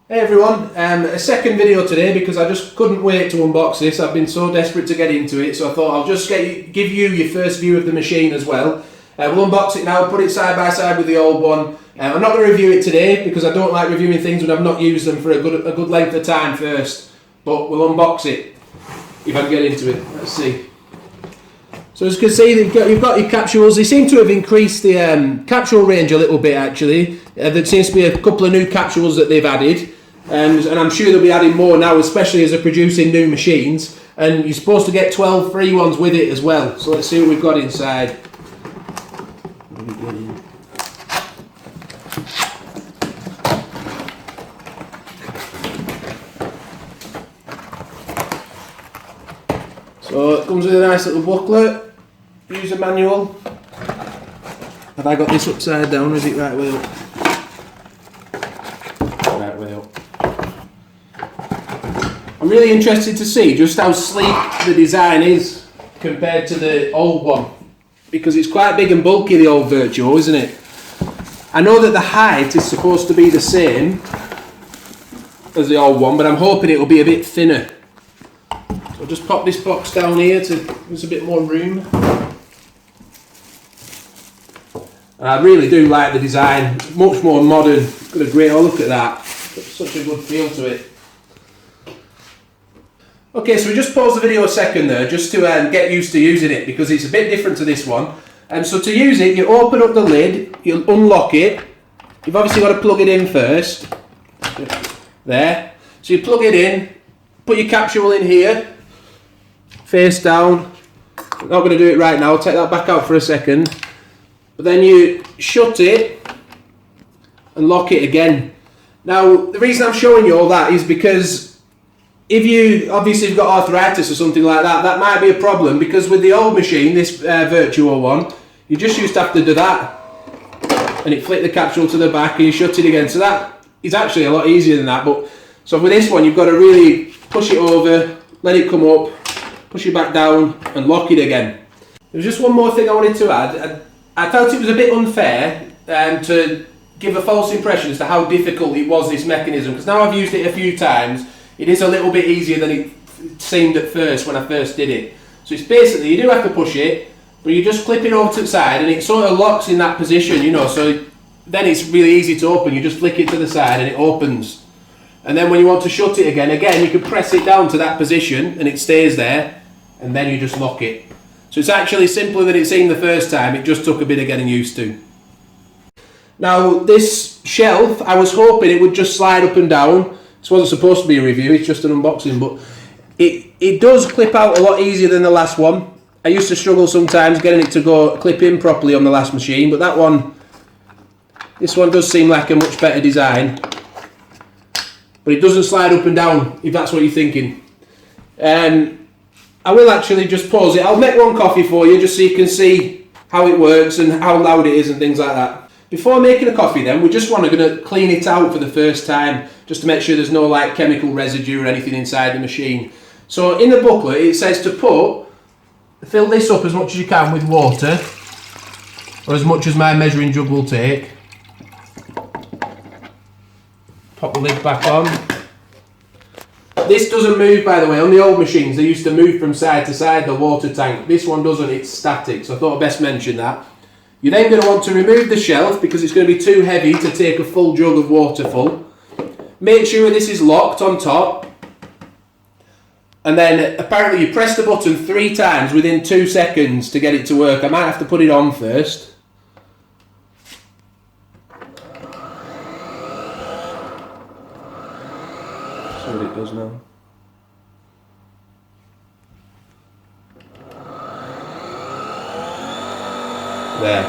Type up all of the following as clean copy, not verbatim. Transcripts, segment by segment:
Hey everyone, a second video today because I just couldn't wait to unbox this. I've been so desperate to get into it, so I thought I'll just give you your first view of the machine as well. We'll unbox it now, put it side by side with the old one. I'm not going to review it today because I don't like reviewing things when I've not used them for a good length of time first. But we'll unbox it if I can get into it. Let's see. So as you can see, you've got your capsules. They seem to have increased the capsule range a little bit actually. There seems to be a couple of new capsules that they've added. And I'm sure they'll be adding more now, especially as they're producing new machines. And you're supposed to get 12 free ones with it as well. So let's see what we've got inside. So it comes with a nice little booklet, user manual. Have I got this upside down or is it right way up? Right way up. I'm really interested to see just how sleek the design is compared to the old one, because it's quite big and bulky, the old Vertuo, isn't it? I know that the height is supposed to be the same as the old one, but I'm hoping it will be a bit thinner. So I'll just pop this box down here to there's a bit more room. And I really do like the design, much more modern. Got a great, oh look at that, got such a good feel to it. Okay, so we just paused the video a second there just to get used to using it because it's a bit different to this one. And so to use it, you open up the lid, you'll unlock it. You've obviously got to plug it in first. There. So you plug it in, put your capsule in here, face down. I'm not going to do it right now, I'll take that back out for a second. But then you shut it and lock it again. Now, the reason I'm showing you all that is because if you obviously have got arthritis or something like that, that might be a problem, because with the old machine, this Vertuo one, you just used to have to do that and it flicked the capsule to the back and you shut it again. So that is actually a lot easier than that. But so with this one, you've got to really push it over, let it come up, push it back down and lock it again. There's just one more thing I wanted to add. I felt it was a bit unfair to give a false impression as to how difficult it was, this mechanism, because now I've used it a few times. It is a little bit easier than it seemed at first when I first did it. So it's basically, you do have to push it, but you just clip it over to the side and it sort of locks in that position, you know, so then it's really easy to open. You just flick it to the side and it opens. And then when you want to shut it again, you can press it down to that position and it stays there, and then you just lock it. So it's actually simpler than it seemed the first time. It just took a bit of getting used to. Now this shelf, I was hoping it would just slide up and down. This wasn't supposed to be a review, it's just an unboxing, but it does clip out a lot easier than the last one. I used to struggle sometimes getting it to go clip in properly on the last machine, but this one does seem like a much better design. But it doesn't slide up and down, if that's what you're thinking. I will actually just pause it. I'll make one coffee for you just so you can see how it works and how loud it is and things like that. Before making a coffee then, we just going to clean it out for the first time, just to make sure there's no like chemical residue or anything inside the machine. So in the booklet it says to fill this up as much as you can with water, or as much as my measuring jug will take. Pop the lid back on. This doesn't move, by the way. On the old machines they used to move from side to side, the water tank. This one doesn't, it's static, so I thought I'd best mention that. You're then going to want to remove the shelf because it's going to be too heavy to take a full jug of water full. Make sure this is locked on top. And then apparently you press the button 3 times within 2 seconds to get it to work. I might have to put it on first. See what it does now. There.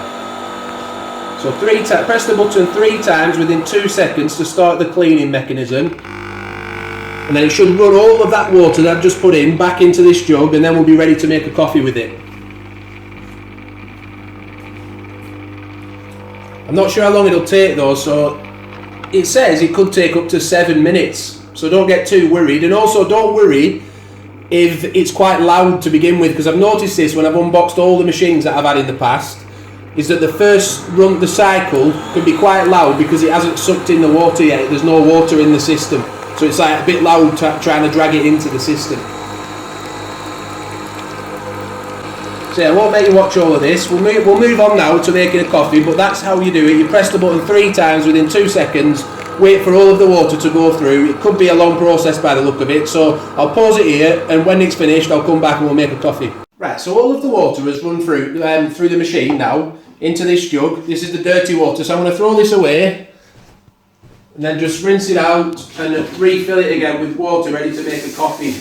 So press the button 3 times within 2 seconds to start the cleaning mechanism. And then it should run all of that water that I've just put in back into this jug, and then we'll be ready to make a coffee with it. I'm not sure how long it'll take though, so it says it could take up to 7 minutes. So don't get too worried, and also don't worry if it's quite loud to begin with, because I've noticed this when I've unboxed all the machines that I've had in the past. is that the first run, the cycle, can be quite loud because it hasn't sucked in the water yet. There's no water in the system, so it's like a bit loud trying to drag it into the system. So yeah, I won't make you watch all of this. We'll move on now to making a coffee, but that's how you do it. You press the button 3 times within 2 seconds, wait for all of the water to go through. It could be a long process by the look of it, so I'll pause it here, and when it's finished I'll come back and we'll make a coffee. Right, so all of the water has run through the machine now into this jug. This is the dirty water, so I'm going to throw this away and then just rinse it out and refill it again with water ready to make a coffee.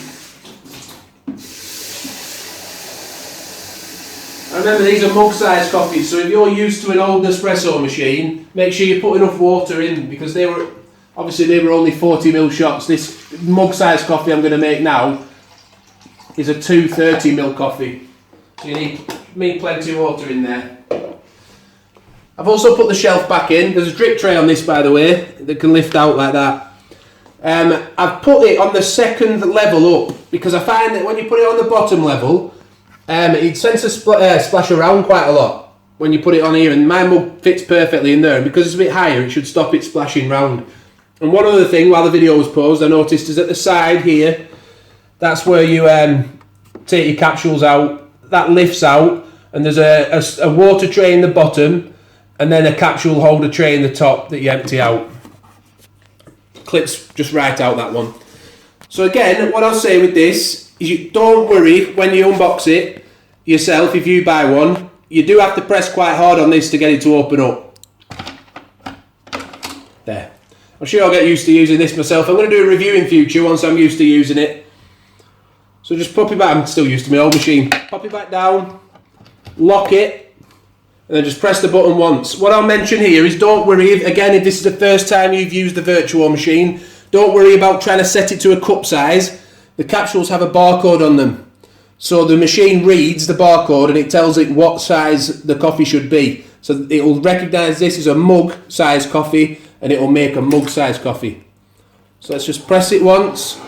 Remember, these are mug-sized coffees, so if you're used to an old Nespresso machine, make sure you put enough water in, because they were only 40ml shots. This mug-sized coffee I'm going to make now is a 230ml coffee, so you need plenty of water in there. I've also put the shelf back in. There's a drip tray on this, by the way, that can lift out like that. I've put it on the second level up because I find that when you put it on the bottom level, it tends to splash around quite a lot when you put it on here, and my mug fits perfectly in there, and because it's a bit higher it should stop it splashing round. And one other thing while the video was paused I noticed is at the side here, that's where you take your capsules out. That lifts out, and there's a water tray in the bottom and then a capsule holder tray in the top that you empty out. Clips just right out, that one. So again, what I'll say with this is you don't worry when you unbox it yourself. If you buy one, you do have to press quite hard on this to get it to open up. There. I'm sure I'll get used to using this myself. I'm going to do a review in future once I'm used to using it. So just pop it back. I'm still used to my old machine. Pop it back down, lock it, and then just press the button once. What I'll mention here is don't worry, if this is the first time you've used the Vertuo machine, don't worry about trying to set it to a cup size. The capsules have a barcode on them, so the machine reads the barcode and it tells it what size the coffee should be. So it will recognise this as a mug size coffee and it will make a mug size coffee. So let's just press it once.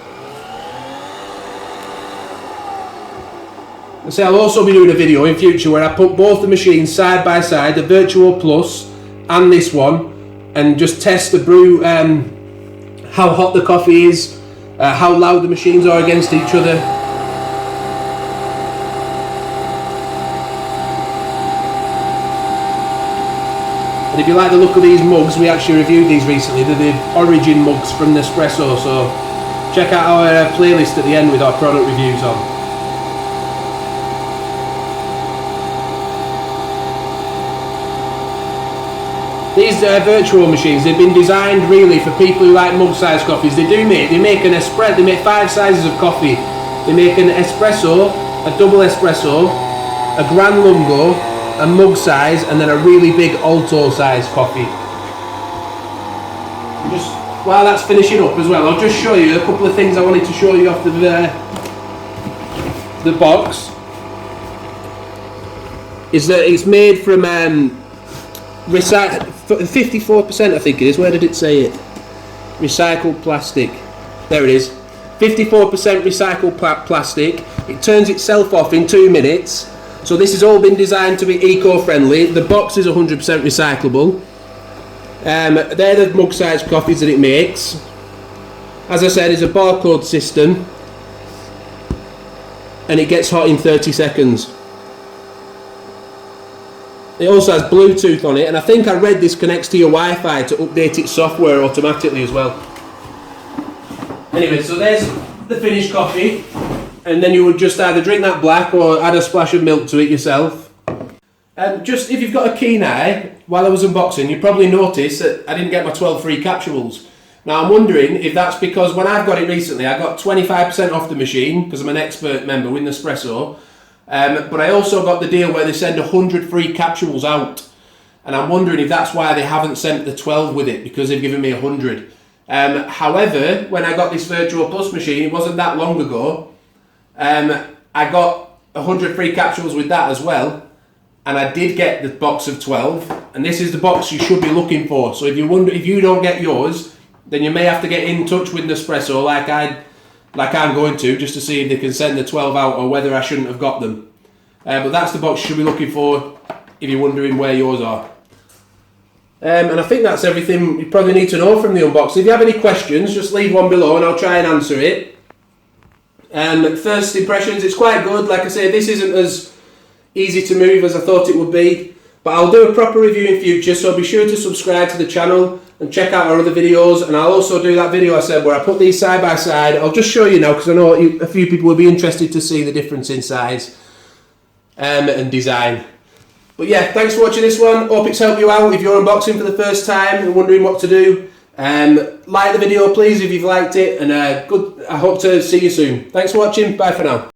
I'll also be doing a video in future where I put both the machines side by side, the VertuoPlus and this one, and just test the brew, how hot the coffee is, how loud the machines are against each other. And if you like the look of these mugs, we actually reviewed these recently. They're the origin mugs from Nespresso, so check out our playlist at the end with our product reviews on. These Vertuo machines, they've been designed really for people who like mug-sized coffees. They make 5 sizes of coffee. They make an espresso, a double espresso, a gran lungo, a mug size, and then a really big alto size coffee. Just while that's finishing up as well, I'll just show you a couple of things I wanted to show you off the box. Is that it's made from 54%, I think it is. Where did it say it? Recycled plastic. There it is. 54% recycled plastic. It turns itself off in 2 minutes. So this has all been designed to be eco-friendly. The box is 100% recyclable. They're the mug-sized coffees that it makes. As I said, it's a barcode system, and it gets hot in 30 seconds. It also has Bluetooth on it, and I think I read this connects to your Wi-Fi to update its software automatically as well. Anyway, so there's the finished coffee, and then you would just either drink that black or add a splash of milk to it yourself. Just if you've got a keen eye, while I was unboxing, you probably noticed that I didn't get my 12 free capsules. Now I'm wondering if that's because when I've got it recently, I got 25% off the machine because I'm an expert member with Nespresso. But I also got the deal where they send 100 free capsules out, and I'm wondering if that's why they haven't sent the 12 with it, because they've given me 100. However, when I got this VertuoPlus machine, it wasn't that long ago, I got 100 free capsules with that as well, and I did get the box of 12, and this is the box you should be looking for. So if you don't get yours, then you may have to get in touch with Nespresso like I'm going to, just to see if they can send the 12 out or whether I shouldn't have got them. But that's the box you should be looking for. if you're wondering where yours are. And I think that's everything you probably need to know from the unboxing. If you have any questions, just leave one below and I'll try and answer it. First impressions, it's quite good. Like I say, this isn't as easy to move as I thought it would be, but I'll do a proper review in future, so be sure to subscribe to the channel and check out our other videos. And I'll also do that video I said where I put these side by side. I'll just show you now because I know a few people will be interested to see the difference in size and design. But yeah, thanks for watching this one. Hope it's helped you out if you're unboxing for the first time and wondering what to do. Like the video please if you've liked it, and I hope to see you soon. Thanks for watching. Bye for now.